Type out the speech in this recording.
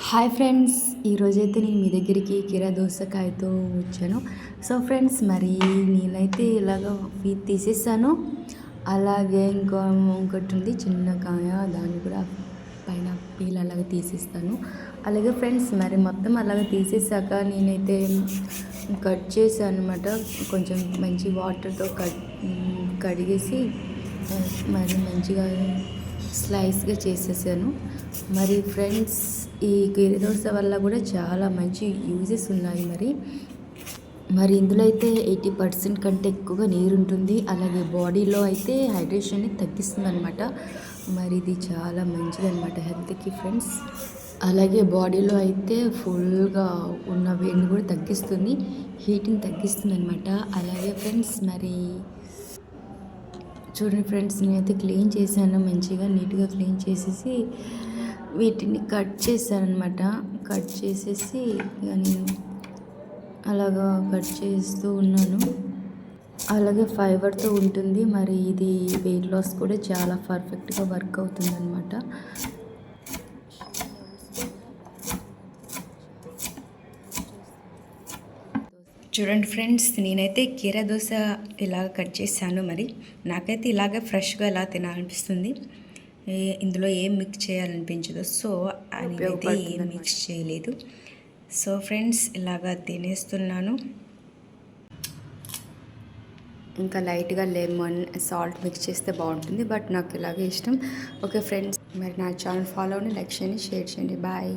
Hi friends, ఈరోజైతే నేను మీ దగ్గరికి కీరా దోసకాయతో వచ్చాను. సో ఫ్రెండ్స్, మరి నేనైతే ఇలాగ తీసేసాను. అలాగే ఇంకొకటి ఉంది చిన్న కాయ, దాన్ని కూడా పైన పీల్ అలాగే తీసేస్తాను. అలాగే ఫ్రెండ్స్, మరి మొత్తం అలాగ తీసేసాక నేనైతే కట్ చేశాను అనమాట. కొంచెం మంచి వాటర్తో కడిగేసి మరి మంచిగా స్లైస్గా చేసేసాను. మరి ఫ్రెండ్స్, ఈ కీర దోస వల్ల కూడా చాలా మంచి యూజెస్ ఉన్నాయి. మరి ఇందులో అయితే 80% కంటే ఎక్కువగా నీరు ఉంటుంది. అలాగే బాడీలో అయితే హైడ్రేషన్ని తగ్గిస్తుంది అనమాట. మరి ఇది చాలా మంచిదన్నమాట హెల్త్కి ఫ్రెండ్స్. అలాగే బాడీలో అయితే ఫుల్గా ఉన్న వేడిని కూడా తగ్గిస్తుంది, హీట్ని తగ్గిస్తుంది అనమాట. అలాగే ఫ్రెండ్స్, మరి చూడండి ఫ్రెండ్స్, నేనైతే క్లీన్ చేశాను, మంచిగా నీట్గా క్లీన్ చేసేసి వీటిని కట్ చేశాను అనమాట. కట్ చేసేసి నేను అలాగా కట్ చేస్తూ ఉన్నాను. అలాగే ఫైబర్తో ఉంటుంది. మరి ఇది వెయిట్ లాస్ కూడా చాలా పర్ఫెక్ట్గా వర్క్ అవుతుంది అనమాట. చూడండి ఫ్రెండ్స్, నేనైతే కీరా దోశ ఇలాగ కట్ చేశాను. మరి నాకైతే ఇలాగ ఫ్రెష్గా ఎలా తినాలనిపిస్తుంది. ఇందులో ఏం మిక్స్ చేయాలనిపించదు. సో నేనైతే ఏం మిక్స్ చేయలేదు. సో ఫ్రెండ్స్, ఇలాగా తినేస్తున్నాను. ఇంకా లైట్గా లెమన్, సాల్ట్ మిక్స్ చేస్తే బాగుంటుంది, బట్ నాకు ఇలాగే ఇష్టం. ఓకే ఫ్రెండ్స్, మరి నా ఛానల్ ఫాలో అవ్వండి, లైక్ చేయండి, షేర్ చేయండి. బాయ్.